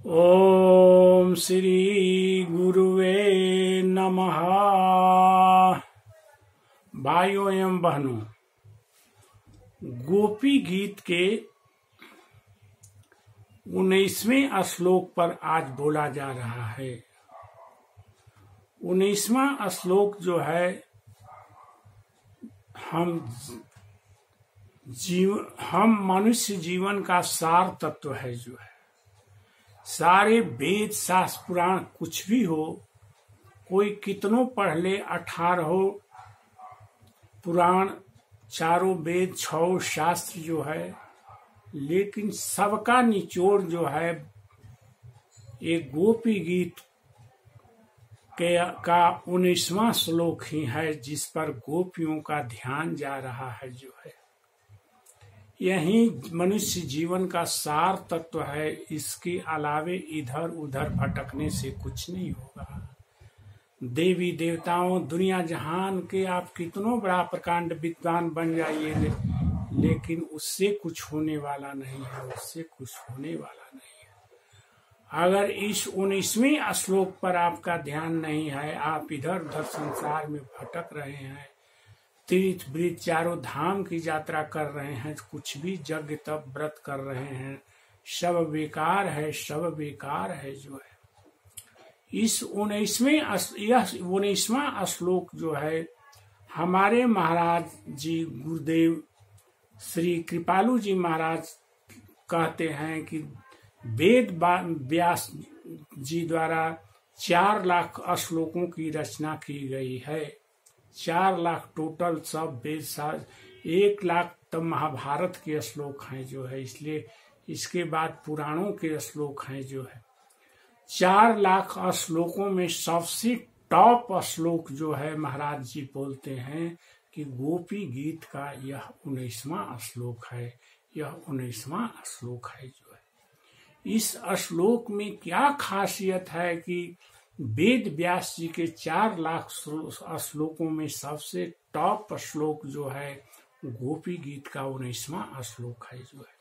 ओम श्री गुरुवे नमः। भाइयों एवं बहनों, गोपी गीत के 19वें श्लोक पर आज बोला जा रहा है। 19वां श्लोक जो है हम मनुष्य जीवन का सार तत्व है। जो है सारे वेद शास्त्र पुराण कुछ भी हो, कोई कितनों पढ़ ले, 18 पुराण, 4 वेद, 6 शास्त्र जो है, लेकिन सबका निचोड़ जो है एक गोपी गीत का 19वां श्लोक ही है, जिस पर गोपियों का ध्यान जा रहा है। जो है यही मनुष्य जीवन का सार तत्व है। इसके अलावे इधर उधर भटकने से कुछ नहीं होगा। देवी देवताओं, दुनिया जहान के आप कितनों बड़ा प्रकांड विद्वान बन जाइए, लेकिन उससे कुछ होने वाला नहीं है। उससे कुछ होने वाला नहीं है। अगर इस 19वें श्लोक पर आपका ध्यान नहीं है, आप इधर उधर संसार में भटक रहे हैं, तीर्थ वृत्त 4 धाम की यात्रा कर रहे हैं, कुछ भी यज्ञ तप व्रत कर रहे हैं, सब बेकार है, सब बेकार है। जो है इस 19वां श्लोक जो है हमारे महाराज जी गुरुदेव श्री कृपालु जी महाराज कहते हैं कि वेद व्यास जी द्वारा 4 लाख श्लोकों की रचना की गई है। 4 लाख टोटल सब वेद शास्त्र, 1 लाख तब महाभारत के श्लोक हैं। जो है इसलिए इसके बाद पुराणों के श्लोक हैं। जो है 4 लाख श्लोकों में सबसे टॉप श्लोक जो है महाराज जी बोलते हैं कि गोपी गीत का यह 19वां श्लोक है। यह 19वां श्लोक है। जो है इस श्लोक में क्या खासियत है कि वेद व्यास जी के 4 लाख श्लोकों में सबसे टॉप श्लोक जो है गोपी गीत का 19वां श्लोक है। जो है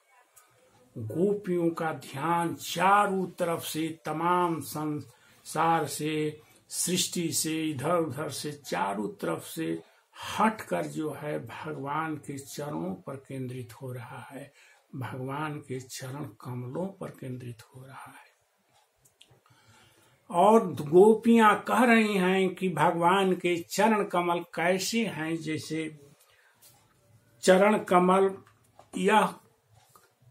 गोपियों का ध्यान चारों तरफ से, तमाम संसार से, सृष्टि से, इधर उधर से, चारों तरफ से हटकर जो है भगवान के चरणों पर केंद्रित हो रहा है। भगवान के चरण कमलों पर केंद्रित हो रहा है। और गोपियां कह रही हैं कि भगवान के चरण कमल कैसे हैं, जैसे चरण कमल, यह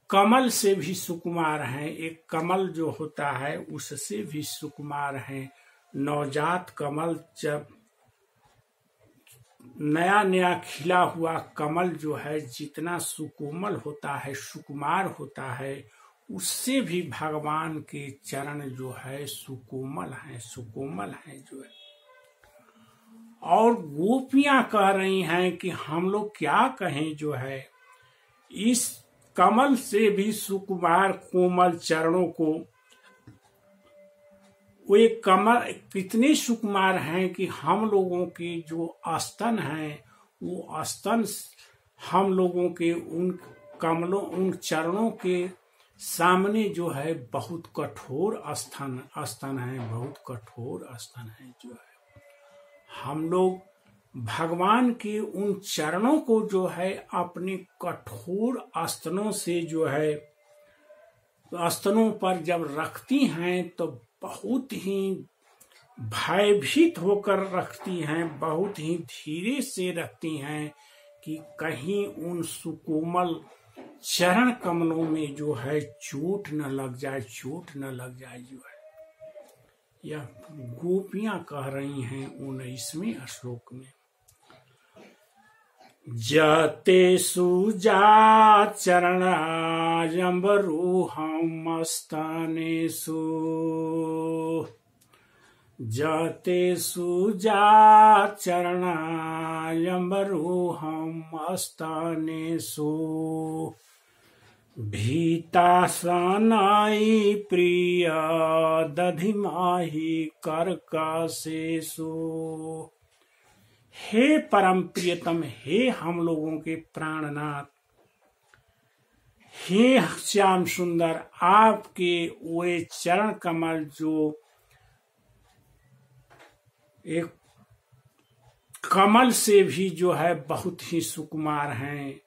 कमल से भी सुकुमार हैं। एक कमल जो होता है उससे भी सुकुमार हैं। नवजात कमल, जब नया नया खिला हुआ कमल जो है जितना सुकोमल होता है, सुकुमार होता है, उससे भी भगवान के चरण जो है सुकोमल हैं, सुकोमल हैं। जो है और गोपियां कह रही हैं कि हम लोग क्या कहें, जो है इस कमल से भी सुकुमार कोमल चरणों को, वे कमल कितने सुकुमार हैं कि हम लोगों के जो स्तन हैं, वो स्तन हम लोगों के उन कमलों, उन चरणों के सामने जो है बहुत कठोर स्तन है, बहुत कठोर स्तन है। जो है हम लोग भगवान के उन चरणों को जो है अपने कठोर स्तनों से जो है स्तनों पर जब रखती हैं तो बहुत ही भयभीत होकर रखती हैं, बहुत ही धीरे से रखती हैं कि कहीं उन सुकोमल चरण कमलों में जो है चोट न लग जाए, चोट न लग जाए। जो है यह गोपियां कह रही हैं 19वें श्लोक में। जते सुजा चरणायम्बरूहं स्तनेषु, जते सुजा चरणायम्बरूहं स्तनेषु, भीतासनाई प्रिय दधिमाहि कर्कशेषु। हे परम प्रियतम, हे हम लोगों के प्राणनाथ, हे श्याम सुंदर, आपके वे चरण कमल जो एक कमल से भी जो है बहुत ही सुकुमार हैं,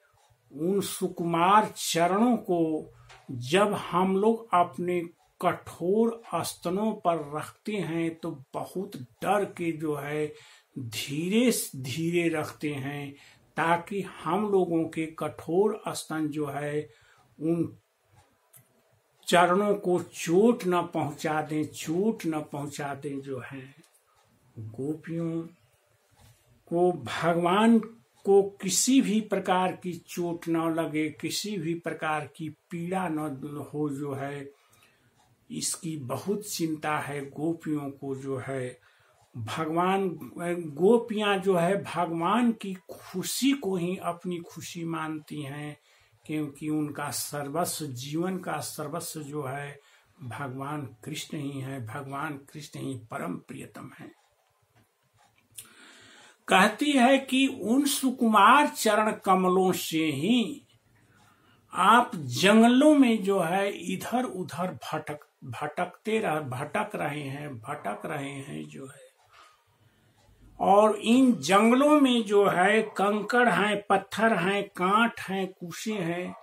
उन सुकुमार चरणों को जब हम लोग अपने कठोर स्तनों पर रखते हैं तो बहुत डर के जो है धीरे धीरे रखते हैं, ताकि हम लोगों के कठोर स्तन जो है उन चरणों को चोट न पहुंचा दें, चोट न पहुंचा दें। जो है गोपियों को भगवान को किसी भी प्रकार की चोट न लगे, किसी भी प्रकार की पीड़ा न हो, जो है इसकी बहुत चिंता है गोपियों को। जो है भगवान, गोपियां जो है भगवान की खुशी को ही अपनी खुशी मानती हैं, क्योंकि उनका सर्वस्व, जीवन का सर्वस्व जो है भगवान कृष्ण ही है, भगवान कृष्ण ही परम प्रियतम है। कहती है कि उन सुकुमार चरण कमलों से ही आप जंगलों में जो है इधर उधर भटक रहे हैं जो है, और इन जंगलों में जो है कंकड़ हैं, पत्थर हैं, कांट हैं, कुशे हैं,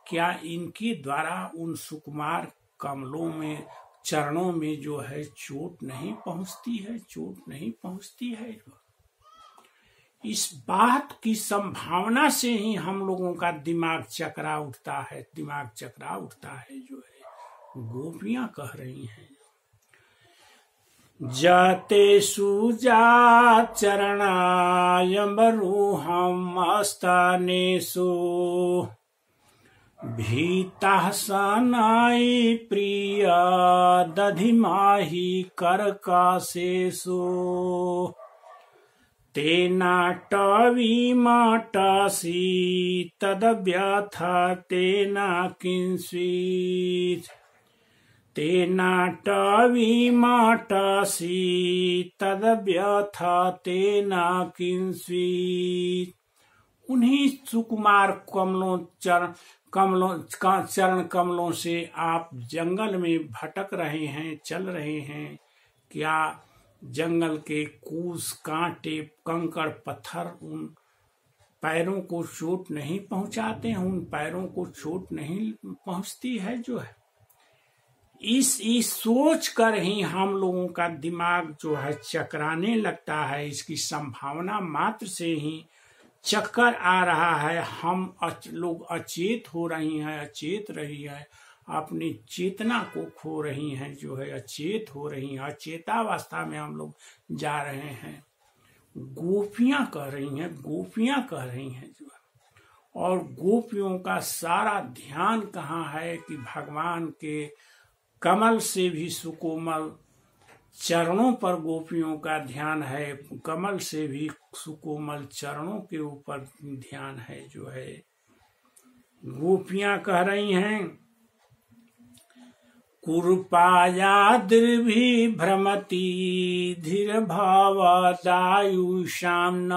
क्या इनके द्वारा उन सुकुमार कमलों में, चरणों में जो है चोट नहीं पहुंचती है, चोट नहीं पहुंचती है। इस बात की संभावना से ही हम लोगों का दिमाग चकरा उठता है, जो है गोपियां कह रही हैं। जाते सुजा चरणायम्बरूहं स्थानेषु भीताः सनाई प्रिय दधिमाहि करकासेषु तेनाटवीमाटासि तदव्यथा तेना किंस्वित् तेनाटवीमाटासि तदव्यथा तेना किंस्वित्। उन्हीं सुकुमार चरण कमलों से आप जंगल में भटक रहे हैं, चल रहे हैं, क्या जंगल के कूस, कांटे, कंकड़, पत्थर उन पैरों को चोट नहीं पहुंचाते हैं, उन पैरों को चोट नहीं पहुंचती है। जो है इस सोच कर ही हम लोगों का दिमाग जो है चकराने लगता है, इसकी संभावना मात्र से ही चक्कर आ रहा है, हम लोग अचेत हो रही हैं, अचेत रही है, अपनी चेतना को खो रही हैं, जो है अचेत हो रही हैं, अचेतावस्था में हम लोग जा रहे हैं। गोपियां कह रही हैं जो है, और गोपियों का सारा ध्यान कहाँ है कि भगवान के कमल से भी सुकोमल चरणों पर गोपियों का ध्यान है, कमल से भी सुकोमल चरणों के ऊपर ध्यान है। जो है गोपियां कह रही हैं, कुरूपायाद्रिभि भ्रमति धीर भावादायुषाम न।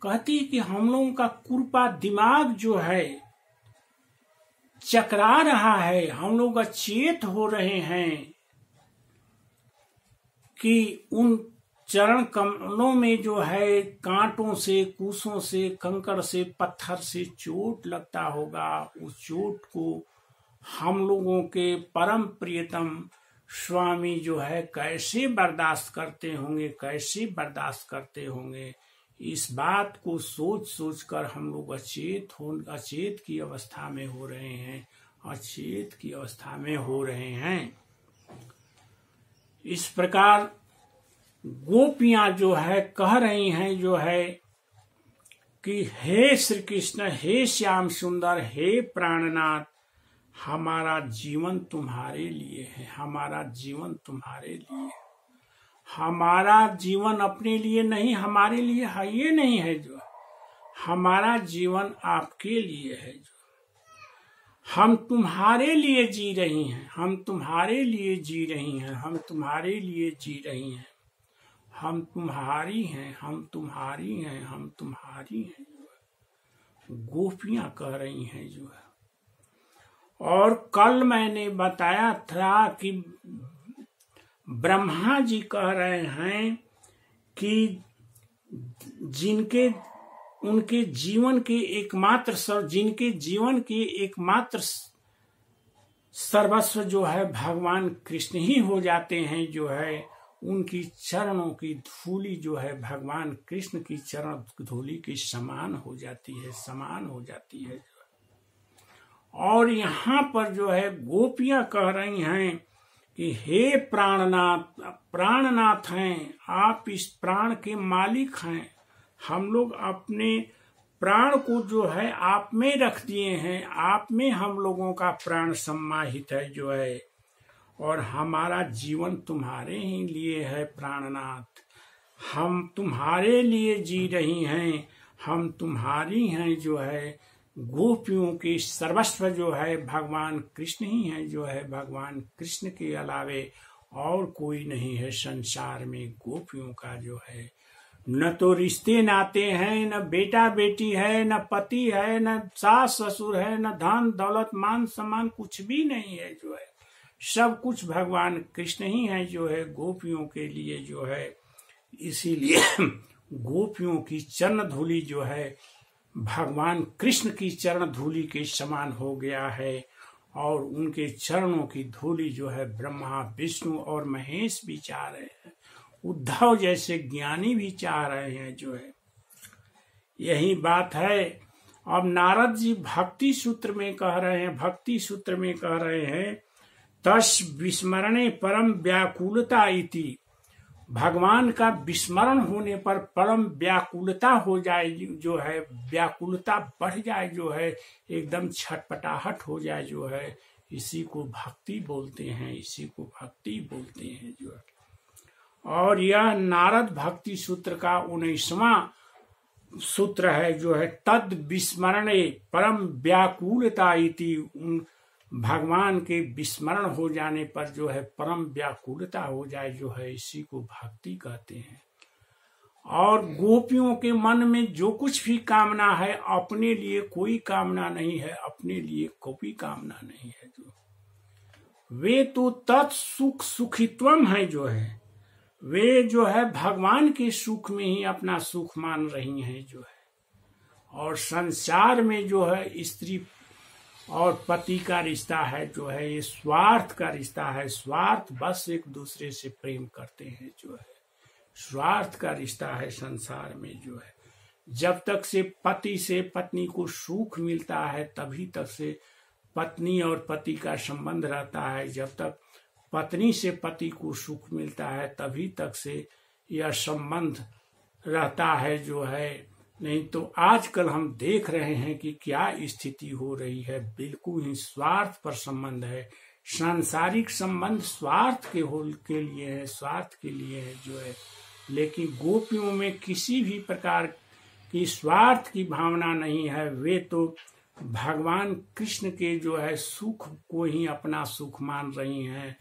कहती कि हम लोगों का कुरूपा दिमाग जो है चकरा रहा है, हम लोग अचेत हो रहे हैं कि उन चरण कमलों में जो है कांटों से, कूसों से, कंकड़ से, पत्थर से चोट लगता होगा। उस चोट को हम लोगों के परम प्रियतम स्वामी जो है कैसे बर्दाश्त करते होंगे, इस बात को सोच कर हम लोग अचेत की अवस्था में हो रहे हैं। इस प्रकार गोपियां जो है कह रही हैं जो है कि हे श्री कृष्ण, हे श्याम सुंदर, हे प्राणनाथ, हमारा जीवन तुम्हारे लिए है, हमारा जीवन अपने लिए नहीं, हमारे लिए है ये नहीं है। जो हमारा जीवन आपके लिए है, जो हम तुम्हारे लिए जी रही हैं, हम तुम्हारी हैं। गोपियां कह रही हैं जो है। और कल मैंने बताया था कि ब्रह्मा जी कह रहे हैं कि जिनके जीवन के एकमात्र सर्वस्व जो है भगवान कृष्ण ही हो जाते हैं जो है, उनकी चरणों की धूली जो है भगवान कृष्ण की चरण धूली के समान हो जाती है। और यहाँ पर जो है गोपियां कह रही हैं कि हे प्राणनाथ हैं, आप इस प्राण के मालिक हैं। हम लोग अपने प्राण को जो है आप में रख दिए हैं, आप में हम लोगों का प्राण समाहित है जो है, और हमारा जीवन तुम्हारे ही लिए है प्राणनाथ। हम तुम्हारे लिए जी रही हैं, हम तुम्हारी हैं जो है। गोपियों के सर्वस्व जो है भगवान कृष्ण ही है जो है। भगवान कृष्ण के अलावे और कोई नहीं है संसार में। गोपियों का जो है न तो रिश्ते नाते हैं, न बेटा बेटी है, न पति है, न सास ससुर है, न धन दौलत मान सम्मान, कुछ भी नहीं है जो है। सब कुछ भगवान कृष्ण ही है जो है गोपियों के लिए जो है। इसीलिए गोपियों की चरण धूली जो है भगवान कृष्ण की चरण धूली के समान हो गया है। और उनके चरणों की धूली जो है ब्रह्मा विष्णु और महेश भी चाह रहे हैं, उद्धव जैसे ज्ञानी भी चाह रहे हैं जो है। यही बात है। अब नारद जी भक्ति सूत्र में कह रहे हैं तस् विस्मरणे परम व्याकुलता इति। भगवान का विस्मरण होने पर परम व्याकुलता हो जाए जो है, व्याकुलता बढ़ जाए जो है, एकदम छटपटाहट हो जाए जो है। इसी को भक्ति बोलते हैं जो है। और यह नारद भक्ति सूत्र का 19वां सूत्र है जो है। तद विस्मरणे परम व्याकुलता इति। भगवान के विस्मरण हो जाने पर जो है परम व्याकुलता हो जाए जो है, इसी को भक्ति कहते हैं। और गोपियों के मन में जो कुछ भी कामना है, अपने लिए कोई कामना नहीं है, जो वे तो तत्सुख सुखित्वम है जो है। वे जो है भगवान के सुख में ही अपना सुख मान रही हैं जो है। और संसार में जो है स्त्री और पति का रिश्ता है जो है, ये स्वार्थ का रिश्ता है। स्वार्थ बस एक दूसरे से प्रेम करते हैं जो है, स्वार्थ का रिश्ता है संसार में जो है। जब तक से पति से पत्नी को सुख मिलता है तभी तक से पत्नी और पति का संबंध रहता है। जब तक पत्नी से पति को सुख मिलता है तभी तक से यह संबंध रहता है जो है। नहीं तो आजकल हम देख रहे हैं कि क्या स्थिति हो रही है। बिल्कुल ही स्वार्थ पर संबंध है। सांसारिक संबंध स्वार्थ के लिए है जो है। लेकिन गोपियों में किसी भी प्रकार की स्वार्थ की भावना नहीं है। वे तो भगवान कृष्ण के जो है सुख को ही अपना सुख मान रही हैं।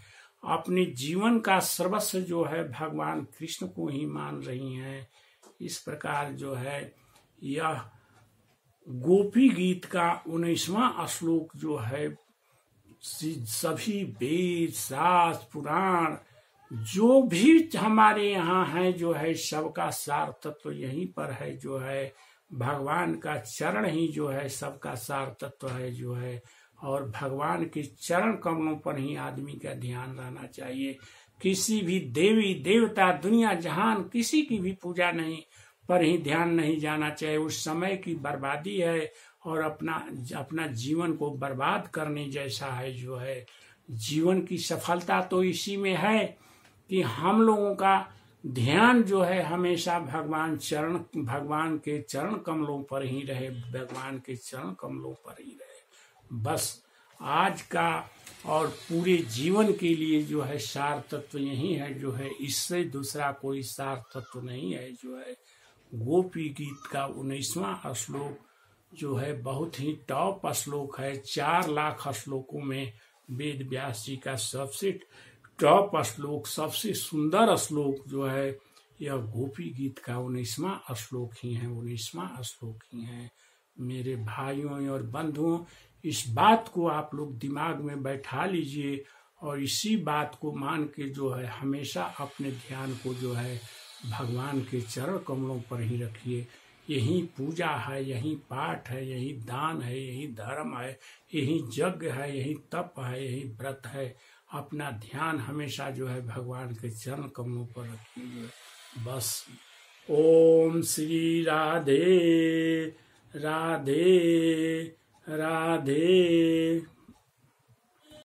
अपने जीवन का सर्वस्व जो है भगवान कृष्ण को ही मान रही हैं। इस प्रकार जो है यह गोपी गीत का 19वां श्लोक जो है, सभी वेद शास्त्र पुराण जो भी हमारे यहाँ है जो है, सबका सार तत्व यहीं पर है जो है। भगवान का चरण ही जो है सबका सार तत्व है जो है। और भगवान के चरण कमलों पर ही आदमी का ध्यान रहना चाहिए। किसी भी देवी देवता दुनिया जहान किसी की भी पूजा नहीं पर ही ध्यान नहीं जाना चाहिए। उस समय की बर्बादी है और अपना जीवन को बर्बाद करने जैसा है जो है। जीवन की सफलता तो इसी में है कि हम लोगों का ध्यान जो है हमेशा भगवान के चरण कमलों पर ही रहे, भगवान के चरण कमलों पर ही रहे। बस आज का और पूरे जीवन के लिए जो है सार तत्व यही है जो है। इससे दूसरा कोई सार तत्व नहीं है जो है। गोपी गीत का 19वां श्लोक जो है बहुत ही टॉप श्लोक है। 4 लाख श्लोकों में वेद व्यास जी का सबसे टॉप श्लोक, सबसे सुंदर श्लोक जो है यह गोपी गीत का 19वां श्लोक ही है। मेरे भाइयों और बंधुओं, इस बात को आप लोग दिमाग में बैठा लीजिए और इसी बात को मान के जो है हमेशा अपने ध्यान को जो है भगवान के चरण कमलों पर ही रखिए। यही पूजा है, यही पाठ है, यही दान है, यही धर्म है, यही यज्ञ है, यही तप है, यही व्रत है। अपना ध्यान हमेशा जो है भगवान के चरण कमलों पर रखिए। बस। ओम श्री राधे राधे राधे।